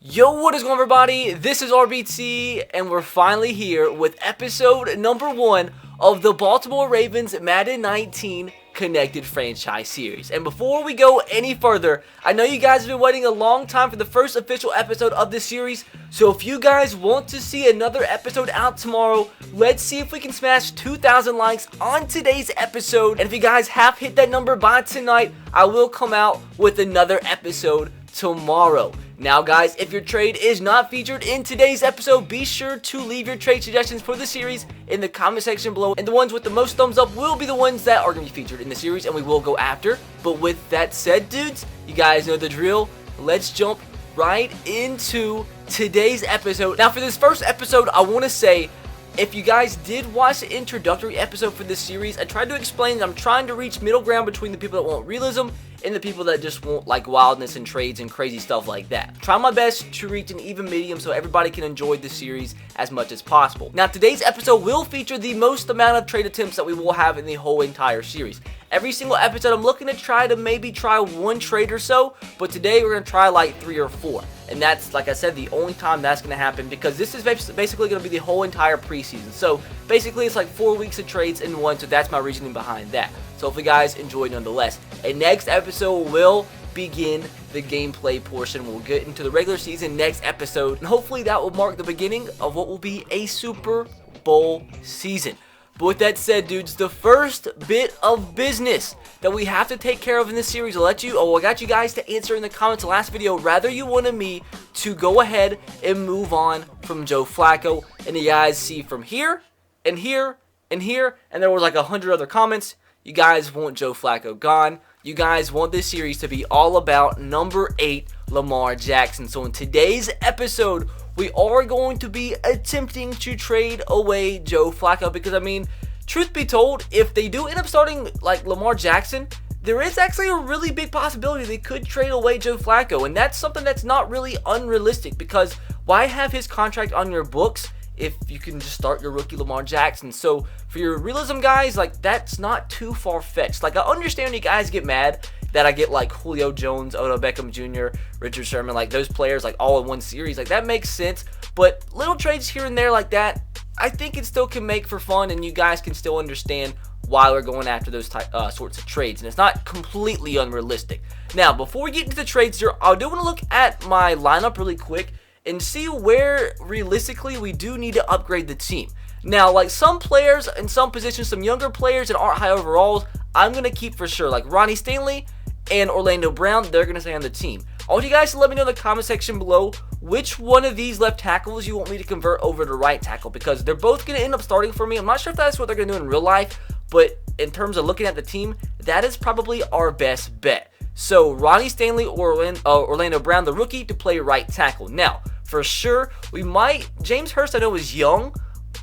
Yo, what is going on, everybody? This is RBT, and we're finally here with episode number 1 of the Baltimore Ravens Madden 19 Connected Franchise Series. And before we go any further, I know you guys have been waiting a long time for the first official episode of this series, so if you guys want to see another episode out tomorrow, let's see if we can smash 2,000 likes on today's episode. And if you guys have hit that number by tonight, I will come out with another episode tomorrow. Now guys, if your trade is not featured in today's episode, be sure to leave your trade suggestions for the series in the comment section below, and the ones with the most thumbs up will be the ones that are going to be featured in the series and we will go after. But with that said, dudes, you guys know the drill. Let's jump right into today's episode. Now for this first episode, I want to say, if you guys did watch the introductory episode for this series, I tried to explain that I'm trying to reach middle ground between the people that want realism and the people that just want like wildness and trades and crazy stuff like that. Try my best to reach an even medium so everybody can enjoy the series as much as possible. Now today's episode will feature the most amount of trade attempts that we will have in the whole entire series. Every single episode I'm looking to maybe try one trade or so, but today we're going to try like 3 or 4. And that's, like I said, the only time that's going to happen, because this is basically going to be the whole entire preseason. So basically it's like 4 weeks of trades in one, so that's my reasoning behind that. So hopefully you guys enjoyed nonetheless. And next episode will begin the gameplay portion. We'll get into the regular season next episode, and hopefully that will mark the beginning of what will be a Super Bowl season. But with that said, dudes, the first bit of business that we have to take care of in this series, I got you guys to answer in the comments last video, rather you wanted me to go ahead and move on from Joe Flacco. And you guys see from here, and here, and here, and there was like 100 other comments. You guys want Joe Flacco gone. You guys want this series to be all about number 8, Lamar Jackson. So in today's episode, we are going to be attempting to trade away Joe Flacco, because I mean, truth be told, if they do end up starting like Lamar Jackson, there is actually a really big possibility they could trade away Joe Flacco, and that's something that's not really unrealistic, because why have his contract on your books if you can just start your rookie Lamar Jackson? So for your realism guys, like, that's not too far-fetched. Like, I understand you guys get mad that I get like Julio Jones, Odell Beckham Jr., Richard Sherman, like those players like all in one series. Like, that makes sense, but little trades here and there like that, I think it still can make for fun, and you guys can still understand why we're going after those sorts of trades, and it's not completely unrealistic. Now, before we get into the trades here, I do want to look at my lineup really quick and see where realistically we do need to upgrade the team. Now, like some players in some positions, some younger players that aren't high overalls, I'm going to keep for sure. Like Ronnie Stanley and Orlando Brown, they're going to stay on the team. I want you guys to let me know in the comment section below which one of these left tackles you want me to convert over to right tackle, because they're both going to end up starting for me. I'm not sure if that's what they're going to do in real life, but in terms of looking at the team, that is probably our best bet. So Ronnie Stanley or Orlando Brown, the rookie, to play right tackle. Now, for sure, we might, James Hurst I know is young,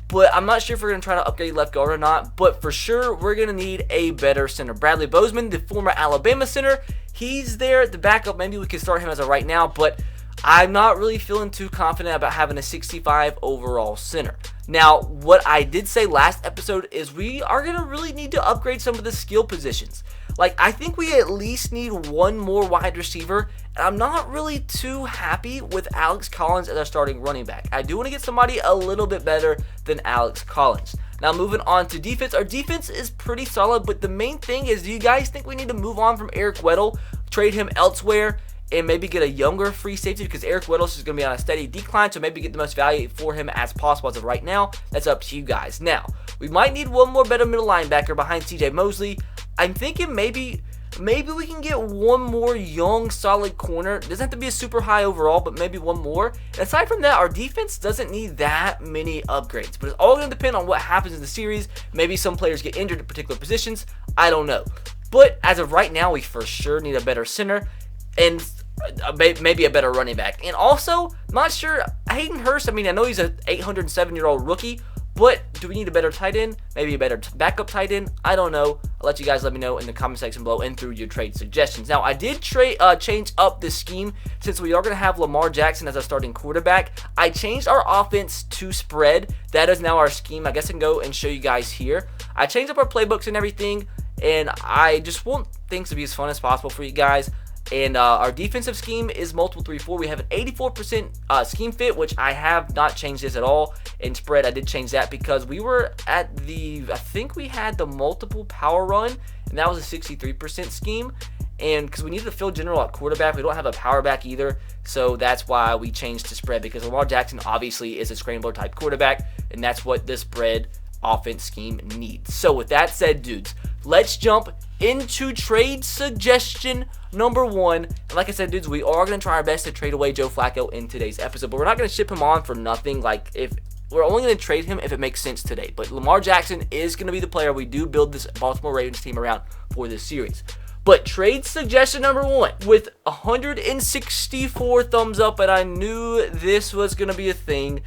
but I'm not sure if we're going to try to upgrade left guard or not. But for sure, we're going to need a better center. Bradley Bozeman, the former Alabama center, he's there at the backup. Maybe we can start him as a right now, but I'm not really feeling too confident about having a 65 overall center. Now, what I did say last episode is we are going to really need to upgrade some of the skill positions. Like, I think we at least need one more wide receiver, and I'm not really too happy with Alex Collins as our starting running back. I do want to get somebody a little bit better than Alex Collins. Now, moving on to defense. Our defense is pretty solid, but the main thing is, do you guys think we need to move on from Eric Weddle, trade him elsewhere, and maybe get a younger free safety, because Eric Weddle is going to be on a steady decline, so maybe get the most value for him as possible as of right now? That's up to you guys. Now, we might need one more better middle linebacker behind CJ Mosley. I'm thinking maybe we can get one more young, solid corner. It doesn't have to be a super high overall, but maybe one more. And aside from that, our defense doesn't need that many upgrades, but it's all going to depend on what happens in the series. Maybe some players get injured at particular positions. I don't know. But as of right now, we for sure need a better center and maybe a better running back. And also, not sure, Hayden Hurst, I mean, I know he's an 807-year-old rookie, but do we need a better tight end? Maybe a better backup tight end? I don't know. I'll let you guys let me know in the comment section below and through your trade suggestions. Now, I did change up the scheme since we are going to have Lamar Jackson as our starting quarterback. I changed our offense to spread. That is now our scheme. I guess I can go and show you guys here. I changed up our playbooks and everything, and I just want things to be as fun as possible for you guys. And our defensive scheme is multiple 3-4. We have an 84% scheme fit, which I have not changed this at all. In spread, I did change that because we were at I think we had the multiple power run, and that was a 63% scheme. And because we needed to fill general at quarterback, we don't have a power back either. So that's why we changed to spread, because Lamar Jackson obviously is a scrambler type quarterback, and that's what this spread offense scheme needs. So with that said, dudes, let's jump into trade suggestion number 1. And like I said, dudes, we are going to try our best to trade away Joe Flacco in today's episode, but we're not going to ship him on for nothing. Like, if we're only going to trade him if it makes sense today. But Lamar Jackson is going to be the player we do build this Baltimore Ravens team around for this series. But trade suggestion number 1 with 164 thumbs up, and I knew this was going to be a thing.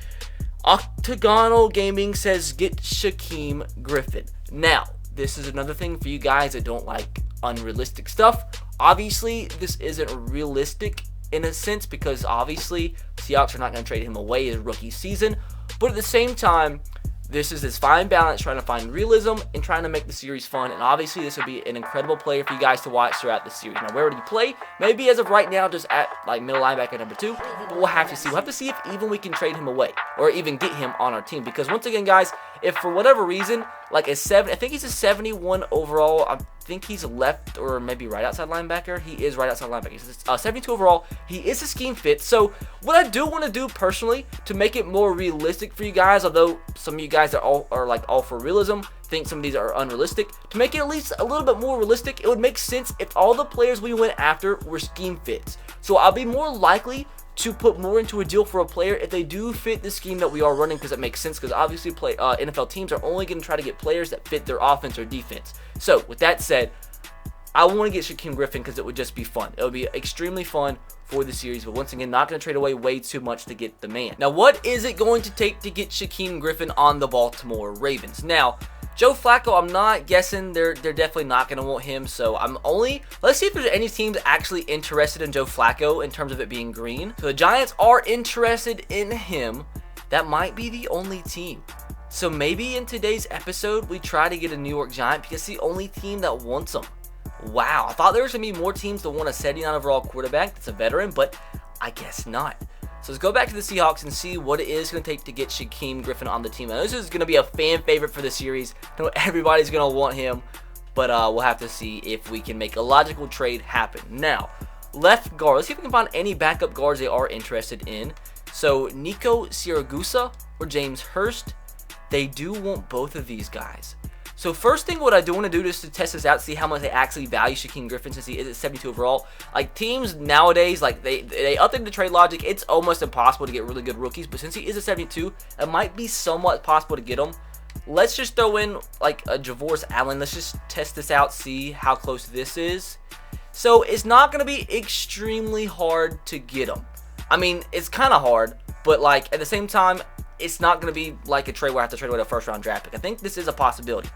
Octagonal Gaming says get Shaquem Griffin. Now, this is another thing for you guys that don't like unrealistic stuff. Obviously, this isn't realistic in a sense, because obviously Seahawks are not going to trade him away his rookie season. But at the same time, this is this fine balance, trying to find realism and trying to make the series fun. And obviously, this would be an incredible player for you guys to watch throughout the series. Now, where would he play? Maybe as of right now, just at like middle linebacker number 2. But we'll have to see. We'll have to see if even we can trade him away or even get him on our team. Because once again, guys, if for whatever reason, like I think he's a 71 overall. I think he's left or maybe right outside linebacker. He is right outside linebacker. He's 72 overall. He is a scheme fit. So what I do want to do personally to make it more realistic for you guys, although some of you guys are all for realism, think some of these are unrealistic, to make it at least a little bit more realistic, it would make sense if all the players we went after were scheme fits. So I'll be more likely to put more into a deal for a player if they do fit the scheme that we are running, because it makes sense, because obviously NFL teams are only going to try to get players that fit their offense or defense. So with that said, I want to get Shaquem Griffin because it would just be fun. It would be extremely fun for the series, but once again, not going to trade away way too much to get the man. Now, what is it going to take to get Shaquem Griffin on the Baltimore Ravens? Now, Joe Flacco, I'm not guessing they're definitely not going to want him, so let's see if there's any teams actually interested in Joe Flacco in terms of it being green. So the Giants are interested in him. That might be the only team. So maybe in today's episode, we try to get a New York Giant because it's the only team that wants him. Wow, I thought there was going to be more teams that want a 79 overall quarterback that's a veteran, but I guess not. So let's go back to the Seahawks and see what it is going to take to get Shaquem Griffin on the team. I know this is going to be a fan favorite for the series. I know everybody's going to want him, but we'll have to see if we can make a logical trade happen. Now, left guard. Let's see if we can find any backup guards they are interested in. So Nico Siragusa or James Hurst, they do want both of these guys. So first thing, what I do want to do is to test this out, see how much they actually value Shaquem Griffin, since he is at 72 overall. Like, teams nowadays, like they updated the trade logic. It's almost impossible to get really good rookies, but since he is a 72, it might be somewhat possible to get him. Let's just throw in like a Jefferson Allen. Let's just test this out, see how close this is. So it's not going to be extremely hard to get him. I mean, it's kind of hard, but like at the same time, it's not going to be like a trade where I have to trade away a first-round draft pick. I think this is a possibility.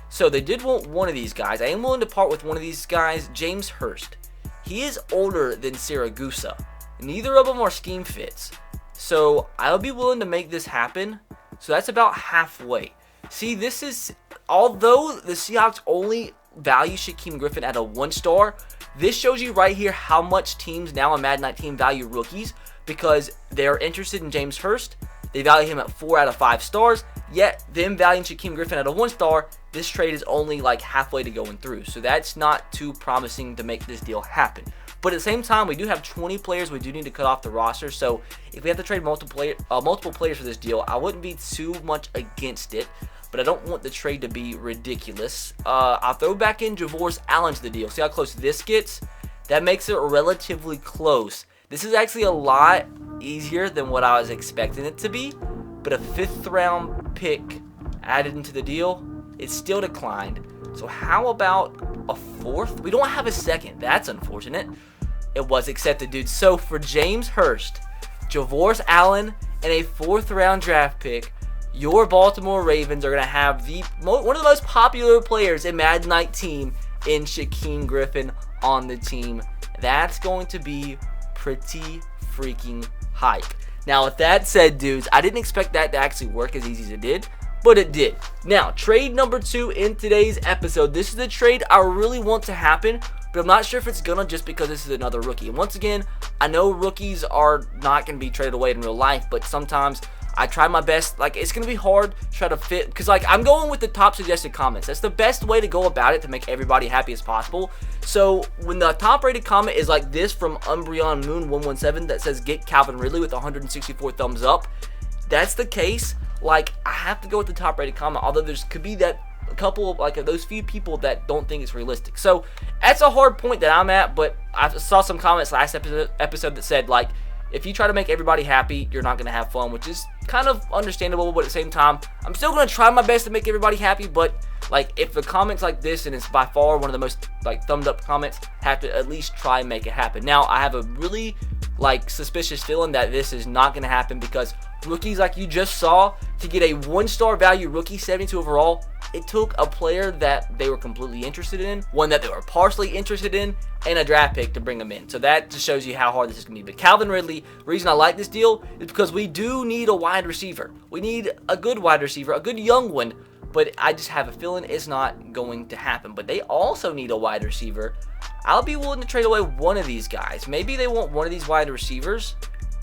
So they did want one of these guys. I am willing to part with one of these guys, James Hurst. He is older than Siragusa. Neither of them are scheme fits. So I'll be willing to make this happen. So that's about halfway. See, this is, although the Seahawks only value Shaquem Griffin at a 1-star, this shows you right here how much teams now in Madden 19 value rookies, because they're interested in James Hurst. They value him at 4 out of 5 stars, yet them valuing Shaquem Griffin at a 1-star, this trade is only like halfway to going through. So that's not too promising to make this deal happen. But at the same time, we do have 20 players we do need to cut off the roster. So if we have to trade multiple players for this deal, I wouldn't be too much against it. But I don't want the trade to be ridiculous. I'll throw back in Jefferson Allen to the deal. See how close this gets? That makes it relatively close. This is actually a lot easier than what I was expecting it to be. But a 5th-round pick added into the deal, it still declined. So how about a 4th? We don't have a 2nd. That's unfortunate. It was accepted, dude. So for James Hurst, Jefferson Allen, and a 4th-round draft pick, your Baltimore Ravens are going to have one of the most popular players in Madden 19 in Shaquem Griffin on the team. That's going to be pretty freaking hype. Now, with that said, dudes, I didn't expect that to actually work as easy as it did, but it did. Now, trade number 2 in today's episode. This is the trade I really want to happen but I'm not sure if it's gonna, just because this is another rookie. And once again, I know rookies are not gonna be traded away in real life, but sometimes I try my best. Like, it's gonna be hard to try to fit, because like I'm going with the top suggested comments. That's the best way to go about it to make everybody happy as possible. So when the top rated comment is like this from Umbreon Moon 117 that says get Calvin Ridley with 164 thumbs up, that's the case. Like, I have to go with the top rated comment, although there's could be that a couple of like those few people that don't think it's realistic. So that's a hard point that I'm at, but I saw some comments last episode that said, like, if you try to make everybody happy, you're not going to have fun, which is kind of understandable, but at the same time, I'm still going to try my best to make everybody happy. But like, if the comments like this, and it's by far one of the most like thumbed up comments, have to at least try and make it happen. Now, I have a really like suspicious feeling that this is not going to happen, because rookies like you just saw, to get a 1-star value rookie 72 overall, it took a player that they were completely interested in, one that they were partially interested in, and a draft pick to bring them in. So that just shows you how hard this is going to be. But Calvin Ridley, the reason I like this deal is because we do need a wide receiver. We need a good wide receiver, a good young one, but I just have a feeling it's not going to happen. But they also need a wide receiver. I'll be willing to trade away one of these guys. Maybe they want one of these wide receivers.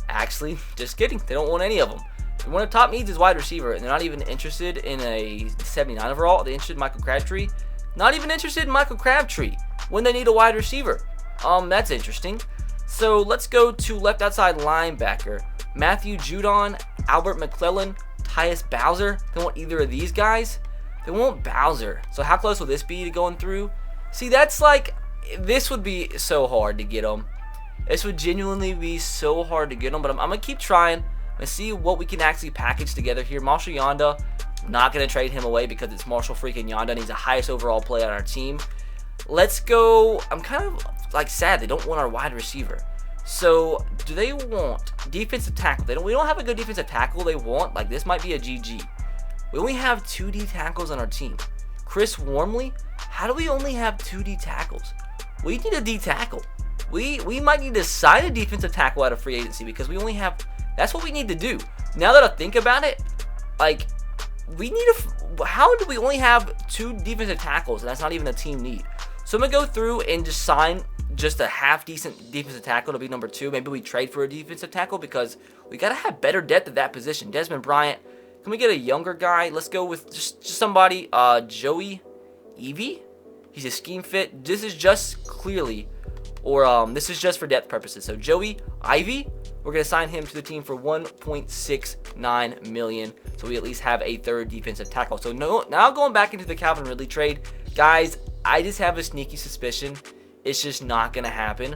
Actually, just kidding. They don't want any of them. One of the top needs is wide receiver, and they're not even interested in a 79 overall. They're interested in Michael Crabtree. Not even interested in Michael Crabtree when they need a wide receiver. That's interesting. So let's go to left outside linebacker. Matthew Judon, Albert McClellan, Tyus Bowser. They want either of these guys. They want Bowser. So how close will this be to going through? See, that's like, this would be so hard to get them. This would genuinely be so hard to get them, but I'm going to keep trying. Let's see what we can actually package together here. Marshall Yanda, not going to trade him away because it's Marshall freaking Yanda, and he's the highest overall player on our team. Let's go. I'm kind of like sad they don't want our wide receiver. So do they want defensive tackle? We don't have a good defensive tackle they want. Like, this might be a GG. We only have 2 D tackles on our team. Chris Wormley, how do we only have 2 D tackles? We need a D tackle. We might need to sign a defensive tackle out of free agency, because we only have, that's what we need to do. Now that I think about it, like, we need how do we only have 2 defensive tackles, and that's not even a team need? So I'm going to go through and just sign just a half decent defensive tackle to be number 2. Maybe we trade for a defensive tackle, because we got to have better depth at that position. Desmond Bryant. Can we get a younger guy? Let's go with just somebody, Joey Evie. He's a scheme fit. This is just clearly, or this is just for depth purposes. So Joey Ivy, we're going to sign him to the team for $1.69 million. So we at least have a 3rd defensive tackle. So now going back into the Calvin Ridley trade, guys, I just have a sneaky suspicion it's just not going to happen.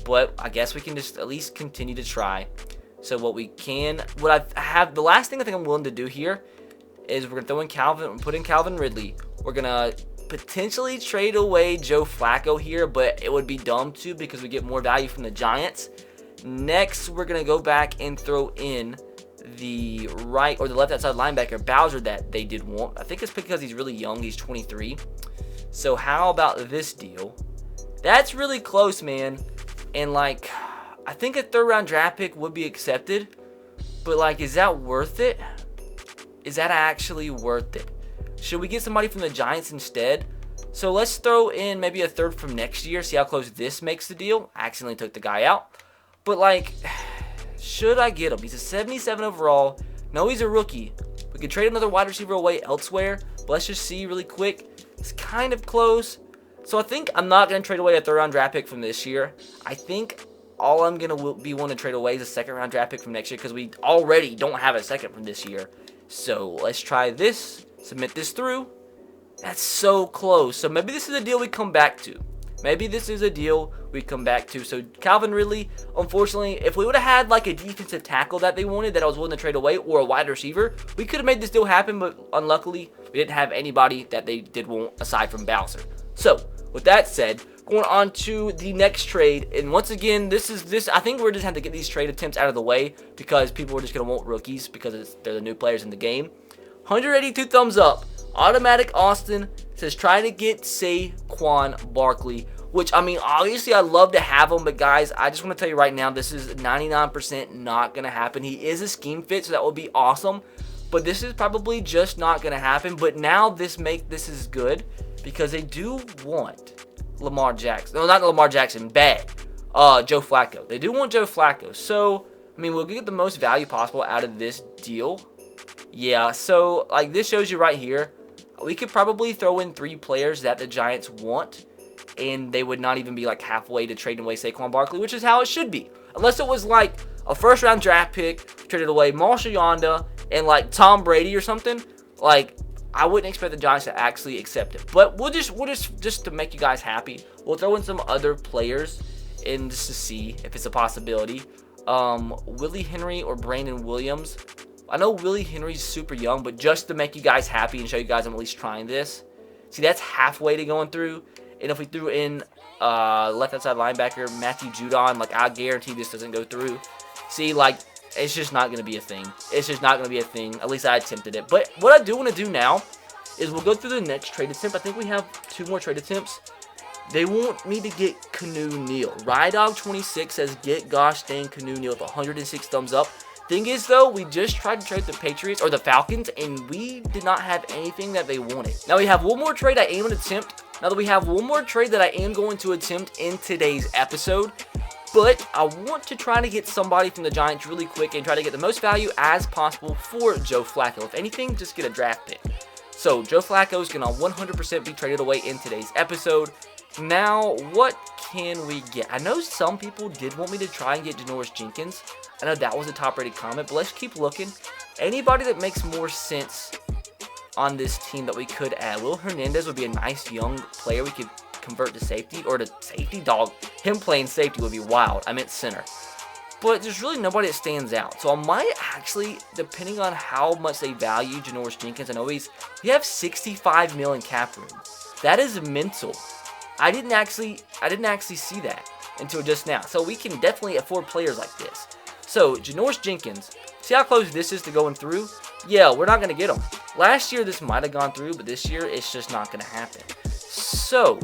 But I guess we can just at least continue to try. So what I have, the last thing I think I'm willing to do here is we're going to put in Calvin Ridley. We're going to potentially trade away Joe Flacco here, but it would be dumb to, because we get more value from the Giants. Next, we're going to go back and throw in the right or the left outside linebacker, Bowser, that they did want. I think it's because he's really young. He's 23. So how about this deal? That's really close, man. And like, I think a 3rd round draft pick would be accepted, but like, is that worth it? Is that actually worth it? Should we get somebody from the Giants instead? So let's throw in maybe a 3rd from next year, see how close this makes the deal. I accidentally took the guy out. But like, should I get him? He's a 77 overall. No, he's a rookie. We could trade another wide receiver away elsewhere, but let's just see really quick. It's kind of close. So I think I'm not going to trade away a 3rd round draft pick from this year. I think all I'm going to be wanting to trade away is a 2nd round draft pick from next year, because we already don't have a 2nd from this year. So let's try this. Submit this through. That's so close. So maybe this is a deal we come back to. Maybe this is a deal we come back to. So Calvin Ridley, unfortunately, if we would have had like a defensive tackle that they wanted that I was willing to trade away, or a wide receiver, we could have made this deal happen, but unluckily, we didn't have anybody that they did want aside from Bowser. So with that said, going on to the next trade, and once again, I think we're just have to get these trade attempts out of the way, because people are just going to want rookies because they're the new players in the game. 182 thumbs up. Automatic Austin says try to get Saquon Barkley, which, I mean, obviously I'd love to have him, but guys, I just want to tell you right now, this is 99% not going to happen. He is a scheme fit, so that would be awesome, but this is probably just not going to happen. But now this is good, because they do want Lamar Jackson. No, not Lamar Jackson. Bad. Joe Flacco. They do want Joe Flacco. So, I mean, we'll get the most value possible out of this deal. Yeah, so, like, this shows you right here. We could probably throw in 3 players that the Giants want, and they would not even be, like, halfway to trading away Saquon Barkley, which is how it should be. Unless it was, like, a first-round draft pick, traded away Marshall Yonda, and, like, Tom Brady or something. Like, I wouldn't expect the Giants to actually accept it. But we'll just to make you guys happy, we'll throw in some other players in just to see if it's a possibility. Willie Henry or Brandon Williams. I know Willie Henry's super young, but just to make you guys happy and show you guys I'm at least trying this. See, that's halfway to going through. And if we threw in left outside linebacker Matthew Judon, like, I guarantee this doesn't go through. See, like, it's just not going to be a thing. It's just not going to be a thing. At least I attempted it. But what I do want to do now is we'll go through the next trade attempt. I think we have 2 more trade attempts. They want me to get Canu Neal. Rydog26 says, get gosh dang Canu Neal with 106 thumbs up. Thing is, though, we just tried to trade the Patriots, or the Falcons, and we did not have anything that they wanted. Now, we have one more trade I am going to attempt. Now that we have one more trade that I am going to attempt in today's episode, but I want to try to get somebody from the Giants really quick and try to get the most value as possible for Joe Flacco. If anything, just get a draft pick. So, Joe Flacco is going to 100% be traded away in today's episode. Now, what can we get? I know some people did want me to try and get Janoris Jenkins. I know that was a top-rated comment, but let's keep looking. Anybody that makes more sense on this team that we could add. Will Hernandez would be a nice young player we could convert to safety, or to safety dog. Him playing safety would be wild. I meant center. But there's really nobody that stands out. So I might actually, depending on how much they value Janoris Jenkins, I know we have $65 million cap room. That is mental. I didn't actually see that until just now. So we can definitely afford players like this. So Janoris Jenkins, see how close this is to going through? Yeah, we're not going to get him. Last year this might have gone through, but this year it's just not going to happen. So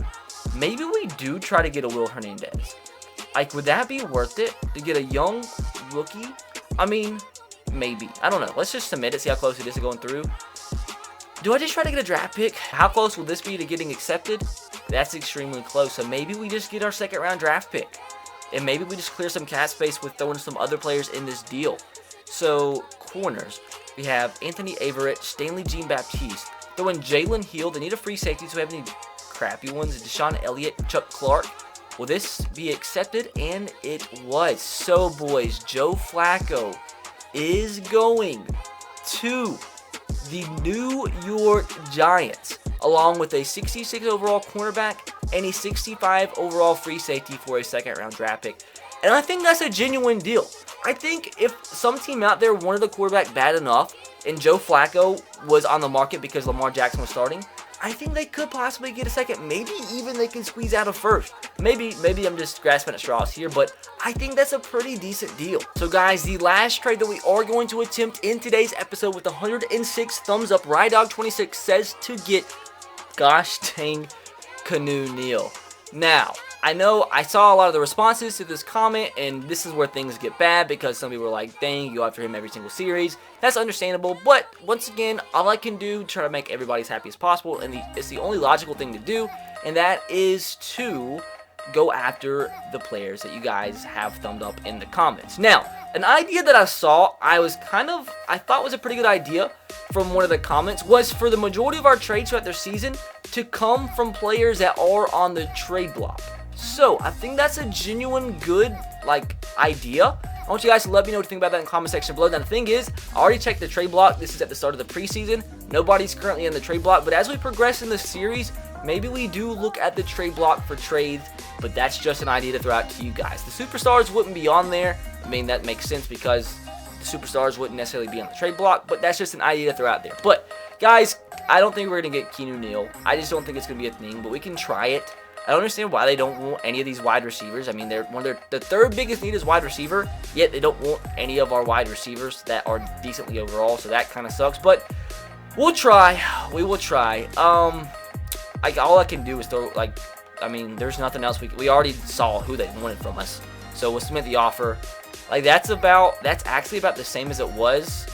maybe we do try to get a Will Hernandez. Like, would that be worth it to get a young rookie? I mean, maybe. I don't know. Let's just submit it, see how close it is to going through. Do I just try to get a draft pick? How close will this be to getting accepted? That's extremely close. So maybe we just get our second round draft pick. And maybe we just clear some cap space with throwing some other players in this deal. So, corners. We have Anthony Averett, Stanley Jean-Baptiste. Throw in Jalen Hill. They need a free safety, so we have any crappy ones. Deshaun Elliott, Chuck Clark. Will this be accepted? And it was. So, boys, Joe Flacco is going to the New York Giants, along with a 66 overall cornerback and a 65 overall free safety for a second round draft pick. And I think that's a genuine deal. I think if some team out there wanted the quarterback bad enough and Joe Flacco was on the market because Lamar Jackson was starting, I think they could possibly get a second. Maybe even they can squeeze out a first. Maybe I'm just grasping at straws here, but I think that's a pretty decent deal. So guys, the last trade that we are going to attempt in today's episode with 106 thumbs up, Rydog26 says to get, gosh dang, Canu Neal. Now, I know I saw a lot of the responses to this comment, and this is where things get bad because some people are like, dang, you go after him every single series. That's understandable, but once again, all I can do to try to make everybody as happy as possible, and it's the only logical thing to do, and that is to go after the players that you guys have thumbed up in the comments. Now, an idea that I saw, I thought was a pretty good idea from one of the comments, was for the majority of our trades throughout their season to come from players that are on the trade block. So, I think that's a genuine good, idea. I want you guys to let me know what you think about that in the comment section below. Now, the thing is, I already checked the trade block. This is at the start of the preseason. Nobody's currently in the trade block, but as we progress in the series, maybe we do look at the trade block for trades, but that's just an idea to throw out to you guys. The superstars wouldn't be on there. I mean, that makes sense because the superstars wouldn't necessarily be on the trade block, but that's just an idea to throw out there. But, guys, I don't think we're going to get Canu Neal. I just don't think it's going to be a thing, but we can try it. I don't understand why they don't want any of these wide receivers. I mean, the third biggest need is wide receiver, yet they don't want any of our wide receivers that are decently overall, so that kind of sucks. But we'll try. We will try. All I can do is throw, there's nothing else. We already saw who they wanted from us, so we'll submit the offer. That's actually about the same as it was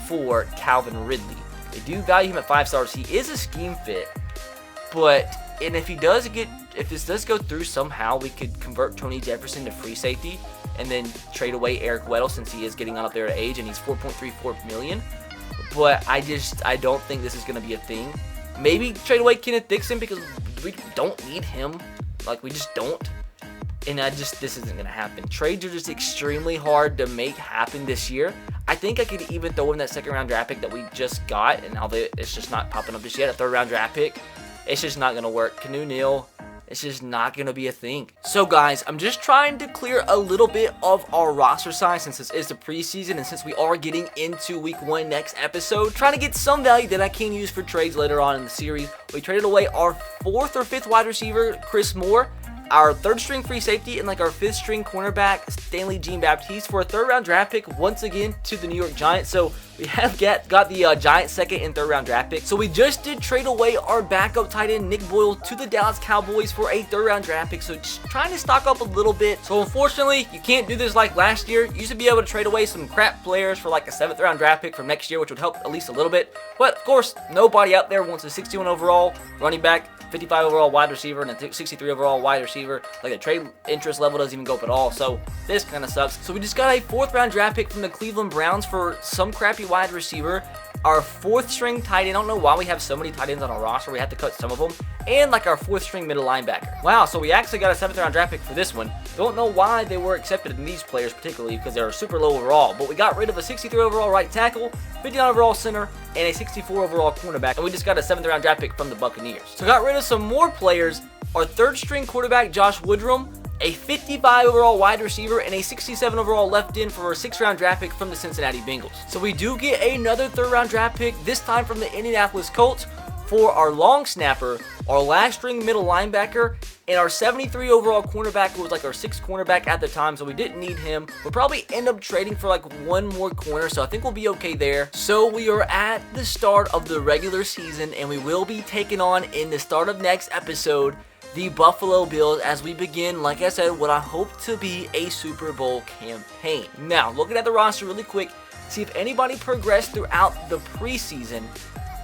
for Calvin Ridley. They do value him at 5 stars. He is a scheme fit, and if he does get if this does go through somehow, we could convert Tony Jefferson to free safety and then trade away Eric Weddle since he is getting on up there at age and he's $4.34 million. But I don't think this is going to be a thing. Maybe trade away Kenneth Dixon because we don't need him. Like, we just don't. And this isn't going to happen. Trades are just extremely hard to make happen this year. I think I could even throw in that second-round draft pick that we just got, and although it's just not popping up just yet, a third-round draft pick, it's just not going to work. Canu Neal, it's just not going to be a thing. So, guys, I'm just trying to clear a little bit of our roster size since this is the preseason and since we are getting into Week 1 next episode, trying to get some value that I can use for trades later on in the series. We traded away our 4th or 5th wide receiver, Chris Moore, our 3rd string free safety, and like our 5th string cornerback, Stanley Jean-Baptiste, for a 3rd round draft pick once again to the New York Giants. So we have got the Giants 2nd and 3rd round draft pick. So we just did trade away our backup tight end Nick Boyle to the Dallas Cowboys for a 3rd round draft pick. So just trying to stock up a little bit. So unfortunately, you can't do this like last year. You used to be able to trade away some crap players for like a 7th round draft pick from next year, which would help at least a little bit. But of course, nobody out there wants a 61 overall running back, 55 overall wide receiver, and a 63 overall wide receiver. Like, the trade interest level doesn't even go up at all, so this kind of sucks. So we just got a 4th round draft pick from the Cleveland Browns for some crappy wide receiver, our 4th string tight end. I don't know why we have so many tight ends on our roster. We had to cut some of them. And like our 4th string middle linebacker. Wow, so we actually got a 7th round draft pick for this one. Don't know why they were accepted in these players particularly because they were super low overall. But we got rid of a 63 overall right tackle, 59 overall center, and a 64 overall cornerback. And we just got a 7th round draft pick from the Buccaneers. So got rid of some more players. Our 3rd string quarterback, Josh Woodrum, a 55 overall wide receiver, and a 67 overall left end for a 6th round draft pick from the Cincinnati Bengals. So we do get another 3rd round draft pick, this time from the Indianapolis Colts, for our long snapper, our last string middle linebacker, and our 73 overall cornerback, who was like our 6th cornerback at the time, so we didn't need him. We'll probably end up trading for like one more corner, so I think we'll be okay there. So we are at the start of the regular season, and we will be taking on, in the start of next episode, the Buffalo Bills as we begin, like I said, what I hope to be a Super Bowl campaign. Now, looking at the roster really quick, see if anybody progressed throughout the preseason,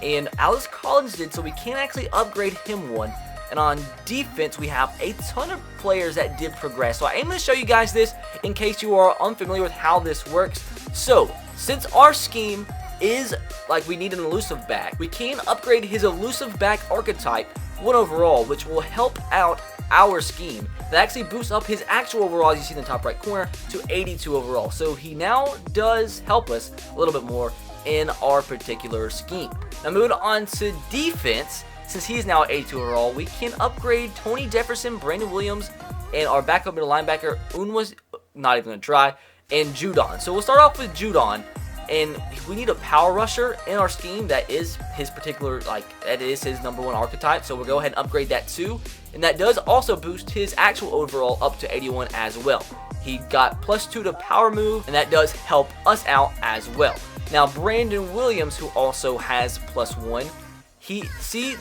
and Alex Collins did, so we can actually upgrade him one. And on defense, we have a ton of players that did progress. So I am going to show you guys this in case you are unfamiliar with how this works. So, since our scheme is like we need an elusive back, we can upgrade his elusive back archetype 1 overall, which will help out our scheme. That actually boosts up his actual overall, as you see in the top right corner, to 82 overall. So he now does help us a little bit more in our particular scheme. Now moving on to defense, since he is now 82 overall, we can upgrade Tony Jefferson, Brandon Williams, and our backup middle linebacker, Unwas, not even going to try, and Judon. So we'll start off with Judon. And we need a power rusher in our scheme that is his particular, that is his number 1 archetype. So we'll go ahead and upgrade that too. And that does also boost his actual overall up to 81 as well. He got +2 to power move, and that does help us out as well. Now, Brandon Williams, who also has +1,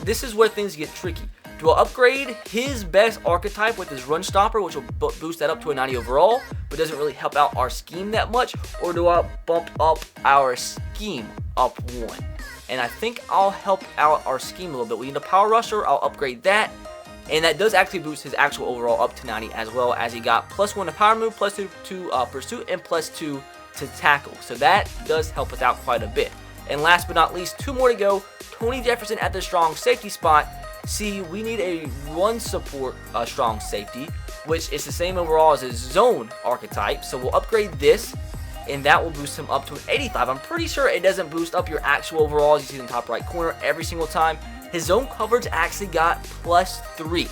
this is where things get tricky. Do I upgrade his best archetype with his run stopper, which will boost that up to a 90 overall, but doesn't really help out our scheme that much? Or do I bump up our scheme up 1? And I think I'll help out our scheme a little bit. We need a power rusher. I'll upgrade that. And that does actually boost his actual overall up to 90, as well as he got +1 to power move, +2 to pursuit, and +2 to tackle. So that does help us out quite a bit. And last but not least, 2 more to go. Tony Jefferson at the strong safety spot. See, we need a run support strong safety, which is the same overall as his zone archetype. So we'll upgrade this, and that will boost him up to an 85. I'm pretty sure it doesn't boost up your actual overall, as you see in the top right corner, every single time. His zone coverage actually got +3,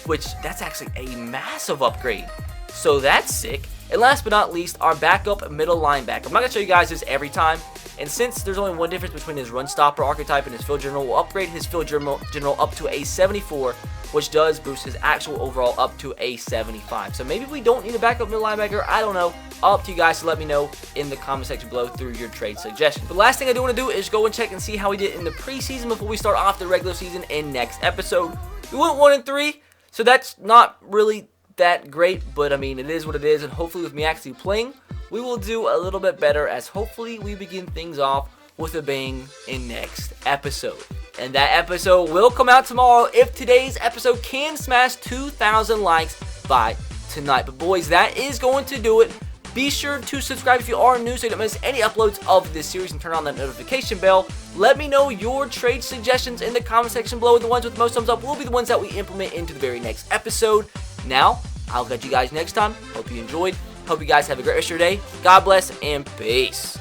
which that's actually a massive upgrade. So that's sick. And last but not least, our backup middle linebacker. I'm not going to show you guys this every time. And since there's only one difference between his run stopper archetype and his field general, we'll upgrade his field general up to a 74, which does boost his actual overall up to a 75. So maybe we don't need a backup middle linebacker. I don't know. Up to you guys to let me know in the comment section below through your trade suggestions. The last thing I do want to do is go and check and see how we did in the preseason before we start off the regular season in next episode. We went 1-3, so that's not really that great, but I mean, it is what it is, and hopefully with me actually playing, we will do a little bit better, as hopefully we begin things off with a bang in next episode. And that episode will come out tomorrow if today's episode can smash 2,000 likes by tonight. But boys, that is going to do it. Be sure to subscribe if you are new so you don't miss any uploads of this series, and turn on that notification bell. Let me know your trade suggestions in the comment section below. The ones with the most thumbs up will be the ones that we implement into the very next episode. Now, I'll catch you guys next time. Hope you enjoyed. Hope you guys have a great rest of your day. God bless and peace.